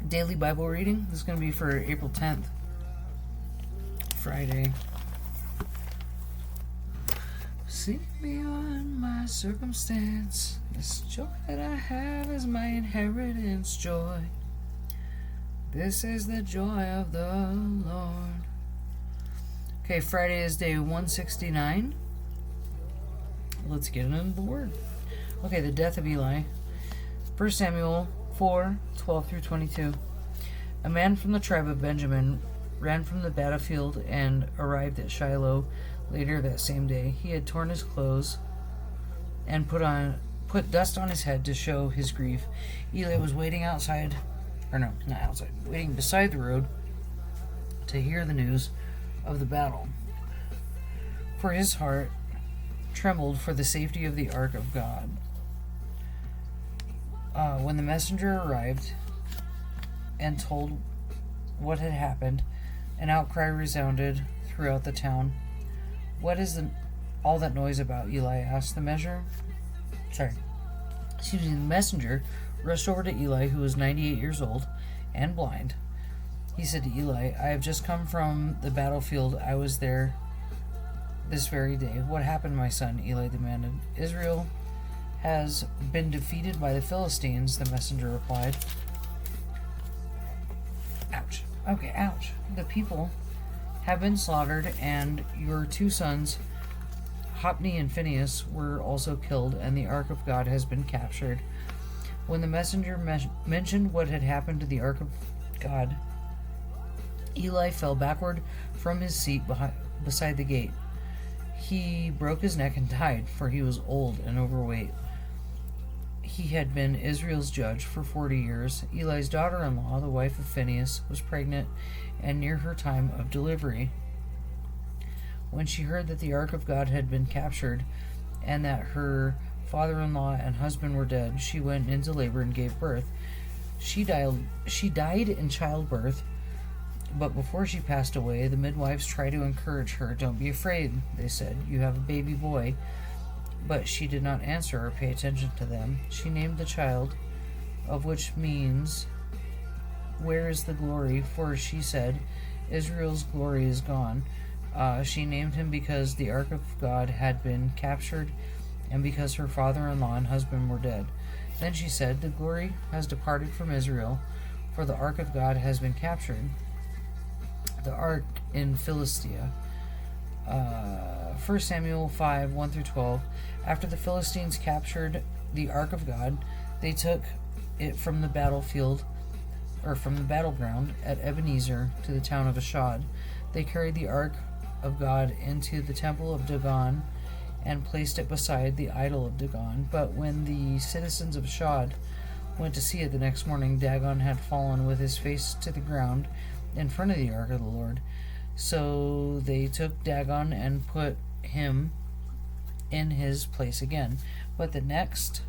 daily Bible reading. This is going to be for April 10th, Friday. See beyond my circumstance. This joy that I have is my inheritance joy. This is the joy of the Lord. Okay, Friday is day 169. Let's get into the word. Okay, the death of Eli. 1 Samuel 4:12 through 22. A man from the tribe of Benjamin ran from the battlefield and arrived at Shiloh later that same day. He had torn his clothes and put dust on his head to show his grief. Eli was waiting waiting beside the road to hear the news of the battle. For his heart trembled for the safety of the ark of God. When the messenger arrived and told what had happened, an outcry resounded throughout the town. What is all that noise about? Eli asked. The messenger rushed over to Eli, who was 98 years old and blind. He said to Eli, I have just come from the battlefield. I was there this very day. What happened, my son? Eli demanded. Israel has been defeated by the Philistines, the messenger replied. Ouch. Okay, ouch. The people have been slaughtered, and your two sons, Hophni and Phinehas, were also killed, and the ark of God has been captured. When the messenger mentioned what had happened to the ark of God, Eli fell backward from his seat beside the gate. He broke his neck and died, for he was old and overweight. He had been Israel's judge for 40 years. Eli's daughter-in-law, the wife of Phinehas, was pregnant and near her time of delivery. When she heard that the ark of God had been captured and that her father-in-law and husband were dead, she went into labor and gave birth. She died in childbirth, but before she passed away, the midwives tried to encourage her. Don't be afraid, they said. You have a baby boy. But she did not answer or pay attention to them. She named the child, of which means, where is the glory? For she said, Israel's glory is gone. She named him because the ark of God had been captured and because her father-in-law and husband were dead. Then she said, the glory has departed from Israel, for the ark of God has been captured. The ark in Philistia. 1 Samuel 5:1 through 12. After the Philistines captured the ark of God, they took it from the battlefield, or from the battleground at Ebenezer to the town of Ashdod. They carried the ark of God into the temple of Dagon and placed it beside the idol of Dagon. But when the citizens of Ashdod went to see it the next morning, Dagon had fallen with his face to the ground in front of the ark of the Lord. So they took Dagon and put him in his place again. But the next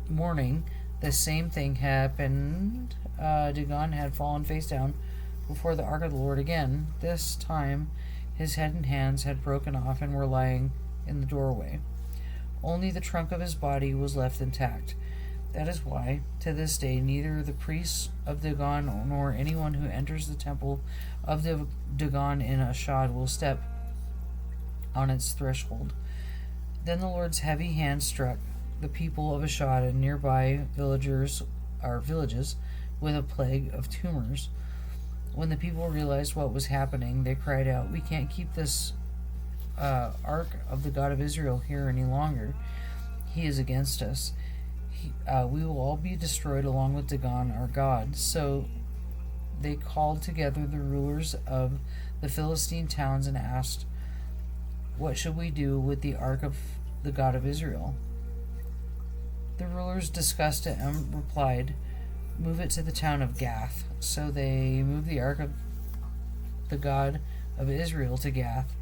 morning, the same thing happened. Dagon had fallen face down before the ark of the Lord again. This time, his head and hands had broken off and were lying in the doorway. Only the trunk of his body was left intact. That is why, to this day, neither the priests of Dagon nor anyone who enters the temple of Dagon in Ashdod will step on its threshold. Then the Lord's heavy hand struck the people of Ashdod and nearby villages with a plague of tumors. When the people realized what was happening, they cried out, we can't keep this ark of the God of Israel here any longer. He is against us. We will all be destroyed along with Dagon, our God. So they called together the rulers of the Philistine towns and asked, what should we do with the ark of the God of Israel? The rulers discussed it and replied, move it to the town of Gath. So they moved the ark of the God of Israel to Gath.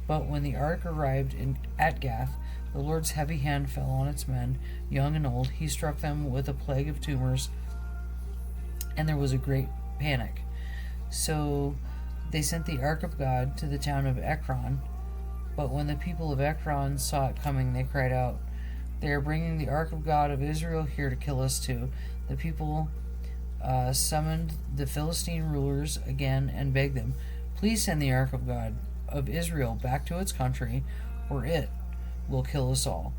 But when the ark arrived at Gath, the Lord's heavy hand fell on its men, young and old. He struck them with a plague of tumors, and there was a great panic. So they sent the ark of God to the town of Ekron. But when the people of Ekron saw it coming, they cried out, They are bringing the ark of God of Israel here to kill us too. The people summoned the Philistine rulers again and begged them, please send the ark of God of Israel back to its country, or it will kill us all.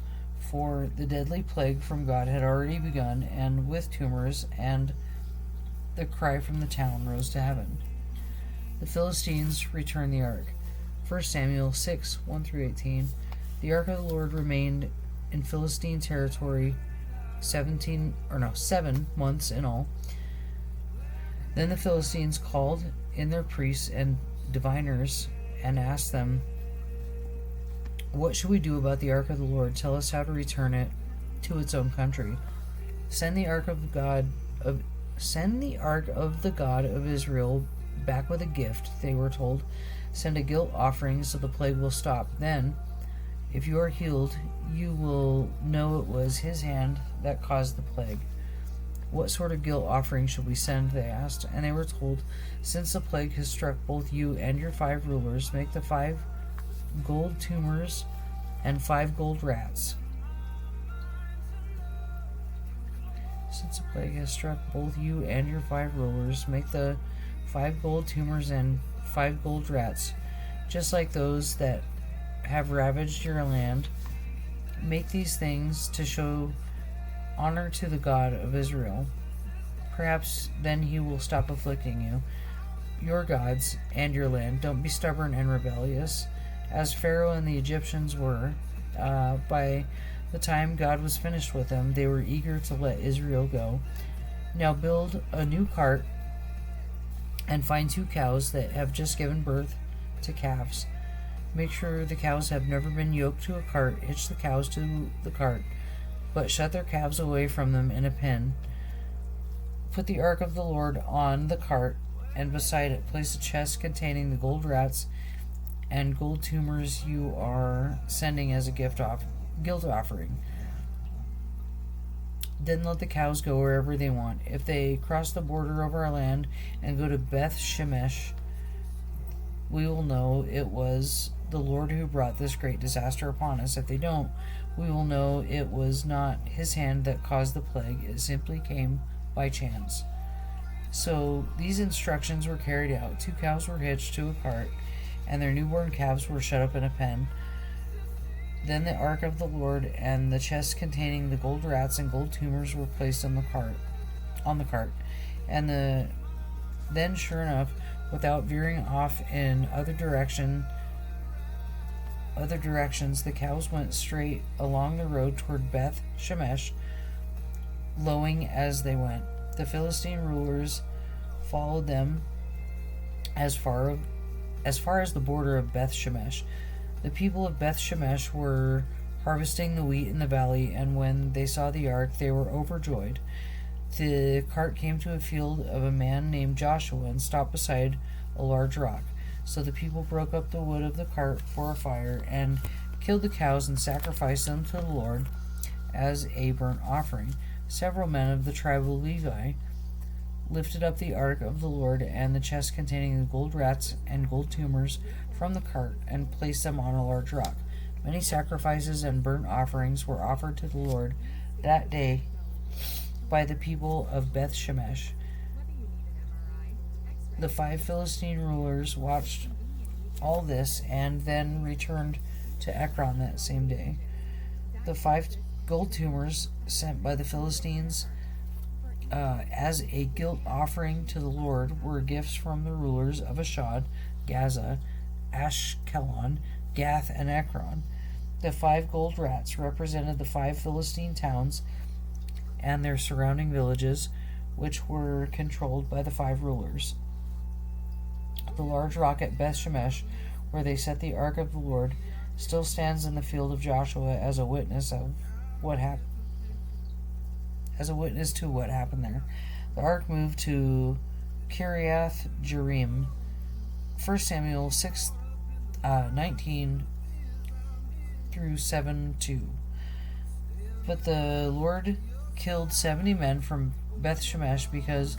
For the deadly plague from God had already begun, and with tumors, and the cry from the town rose to heaven. The Philistines returned the ark. 1 Samuel 6, 1-18. The ark of the Lord remained in Philistine territory 7 months in all. Then the Philistines called in their priests and diviners and asked them, what should we do about the ark of the Lord? Tell us how to return it to its own country. Send the ark of the God of Israel back with a gift, they were told. Send a guilt offering so the plague will stop. Then, if you are healed, you will know it was his hand that caused the plague. What sort of guilt offering should we send? They asked. And they were told, since the plague has struck both you and your 5 rulers, make the 5 gold tumors and 5 gold rats. Since the plague has struck both you and your 5 rulers, make the 5 gold tumors and 5 gold rats, just like those that have ravaged your land. Make these things to show honor to the God of Israel. Perhaps then he will stop afflicting you, your gods, and your land. Don't be stubborn and rebellious, as Pharaoh and the Egyptians were. By the time God was finished with them, they were eager to let Israel go. Now build a new cart and find 2 cows that have just given birth to calves. Make sure the cows have never been yoked to a cart. Hitch the cows to the cart, but shut their calves away from them in a pen. Put the ark of the Lord on the cart, and beside it place a chest containing the gold rats and gold tumors you are sending as a guilt offering. Then let the cows go wherever they want. If they cross the border of our land and go to Beth Shemesh, we will know it was the Lord who brought this great disaster upon us. If they don't, we will know it was not his hand that caused the plague. It simply came by chance. So these instructions were carried out. 2 cows were hitched to a cart, and their newborn calves were shut up in a pen. Then the ark of the Lord and the chest containing the gold rats and gold tumors were placed on the cart. And then sure enough, without veering off in other directions, the cows went straight along the road toward Beth Shemesh, lowing as they went. The Philistine rulers followed them as far as the border of Beth Shemesh. The people of Beth Shemesh were harvesting the wheat in the valley, and when they saw the ark, they were overjoyed. The cart came to a field of a man named Joshua and stopped beside a large rock. So the people broke up the wood of the cart for a fire and killed the cows and sacrificed them to the Lord as a burnt offering. Several men of the tribe of Levi lifted up the ark of the Lord and the chest containing the gold rats and gold tumors from the cart and placed them on a large rock. Many sacrifices and burnt offerings were offered to the Lord that day by the people of Beth Shemesh. The 5 Philistine rulers watched all this and then returned to Ekron that same day. The 5 gold tumors sent by the Philistines as a guilt offering to the Lord were gifts from the rulers of Ashdod, Gaza, Ashkelon, Gath, and Ekron. The 5 gold rats represented the 5 Philistine towns and their surrounding villages, which were controlled by the 5 rulers. The large rock at Beth Shemesh, where they set the ark of the Lord, still stands in the field of Joshua as a witness of what happened. As a witness to what happened there. The ark moved to Kiriath Jearim. 1 Samuel 6, 19 through 7:2. But the Lord killed 70 men from Beth Shemesh because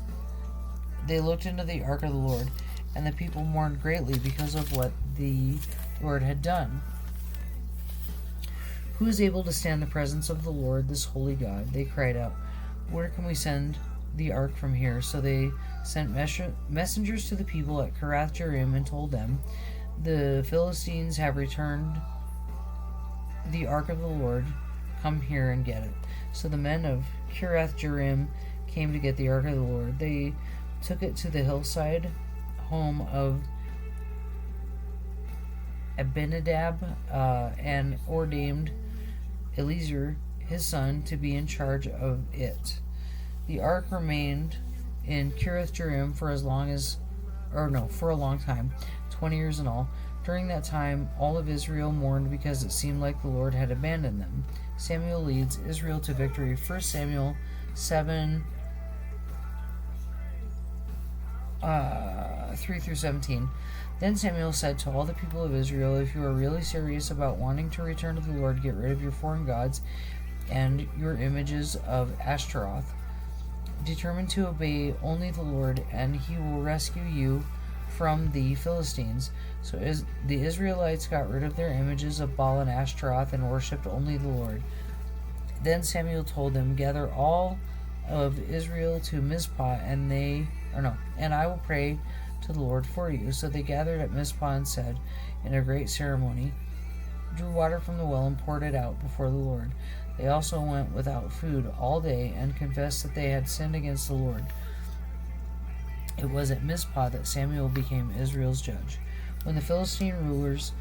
they looked into the ark of the Lord, and the people mourned greatly because of what the Lord had done. Who is able to stand the presence of the Lord, this holy God? They cried out, Where can we send the ark from here? So they sent messengers to the people at Kiriath Jearim and told them, The Philistines have returned the ark of the Lord. Come here and get it. So the men of Kiriath Jearim came to get the ark of the Lord. They took it to the hillside home of Abinadab and ordained Eliezer, his son, to be in charge of it. The ark remained in Kiriath Jearim for a long time, 20 years in all. During that time, all of Israel mourned because it seemed like the Lord had abandoned them. Samuel leads Israel to victory. 1 Samuel 7, 3 through 17. Then Samuel said to all the people of Israel, If you are really serious about wanting to return to the Lord, get rid of your foreign gods and your images of Ashtaroth. Determine to obey only the Lord, and he will rescue you from the Philistines. So the Israelites got rid of their images of Baal and Ashtaroth and worshipped only the Lord. Then Samuel told them, Gather all of Israel to Mizpah, and I will pray to the Lord for you. So they gathered at Mizpah and said, in a great ceremony, drew water from the well and poured it out before the Lord. They also went without food all day and confessed that they had sinned against the Lord. It was at Mizpah that Samuel became Israel's judge. When the Philistine rulers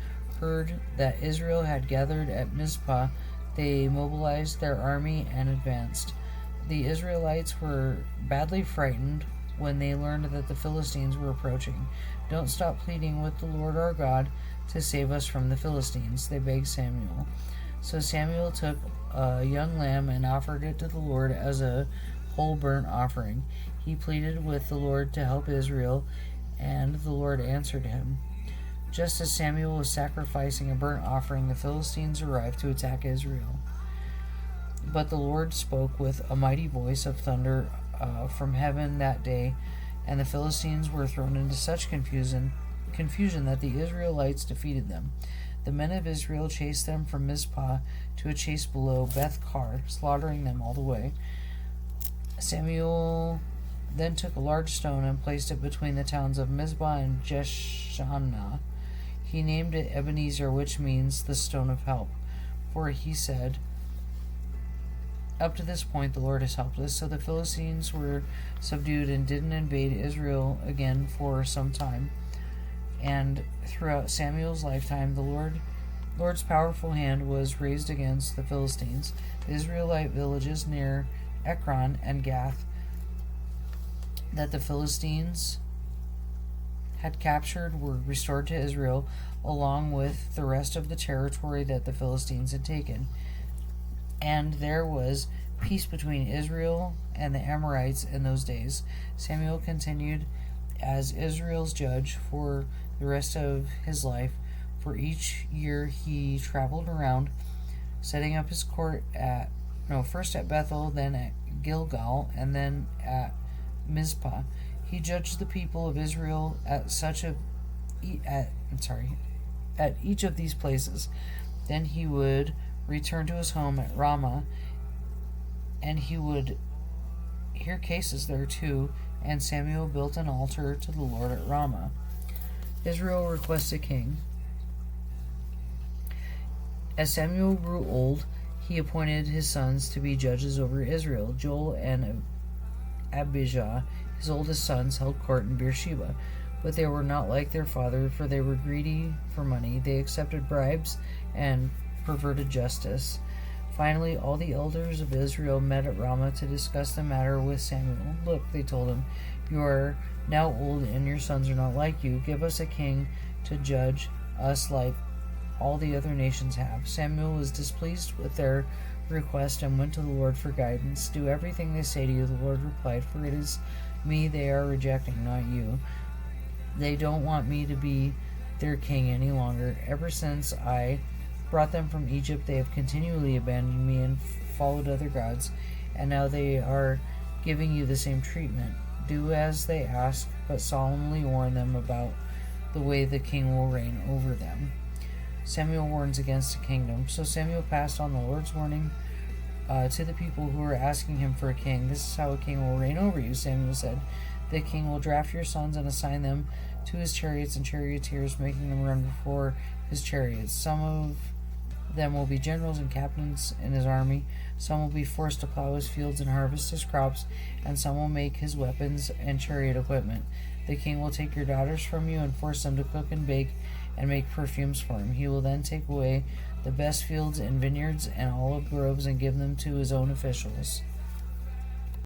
heard that Israel had gathered at Mizpah, they mobilized their army and advanced. The Israelites were badly frightened when they learned that the Philistines were approaching. Don't stop pleading with the Lord our God to save us from the Philistines, they begged Samuel. So Samuel took a young lamb and offered it to the Lord as a whole burnt offering. He pleaded with the Lord to help Israel, and the Lord answered him. Just as Samuel was sacrificing a burnt offering, the Philistines arrived to attack Israel. But the Lord spoke with a mighty voice of thunder from heaven that day, and the Philistines were thrown into such confusion that the Israelites defeated them. The men of Israel chased them from Mizpah to a chase below Beth-kar, slaughtering them all the way. Samuel then took a large stone and placed it between the towns of Mizpah and Jeshanah. He named it Ebenezer, which means the stone of help, for he said, Up to this point the Lord has helped us. So the Philistines were subdued and didn't invade Israel again for some time. And throughout Samuel's lifetime, the Lord's powerful hand was raised against the Philistines. The Israelite villages near Ekron and Gath that the Philistines had captured were restored to Israel, along with the rest of the territory that the Philistines had taken. And there was peace between Israel and the Amorites in those days. Samuel continued as Israel's judge for the rest of his life. For each year he traveled around, setting up his court first at Bethel, then at Gilgal, and then at Mizpah. He judged the people of Israel at each of these places. Then he would return to his home at Ramah, and he would hear cases there too. And Samuel built an altar to the Lord at Ramah. Israel requests a king. As Samuel grew old, he appointed his sons to be judges over Israel. Joel and Abijah, his oldest sons, held court in Beersheba, but they were not like their father, for they were greedy for money. They accepted bribes and perverted justice. Finally, all the elders of Israel met at Ramah to discuss the matter with Samuel. Look, they told him, you are now old and your sons are not like you. Give us a king to judge us like all the other nations have. Samuel was displeased with their request and went to the Lord for guidance. Do everything they say to you, the Lord replied, for it is me they are rejecting, not you. They don't want me to be their king any longer. Ever since I brought them from Egypt, they have continually abandoned me and followed other gods, and now they are giving you the same treatment. Do as they ask, but solemnly warn them about the way the king will reign over them. Samuel warns against a kingdom. So Samuel passed on the Lord's warning to the people who were asking him for a king. This is how a king will reign over you, Samuel said. The king will draft your sons and assign them to his chariots and charioteers, making them run before his chariots. Some of them will be generals and captains in his army. Some will be forced to plow his fields and harvest his crops, and some will make his weapons and chariot equipment. The king will take your daughters from you and force them to cook and bake and make perfumes for him. He will then take away the best fields and vineyards and olive groves and give them to his own officials.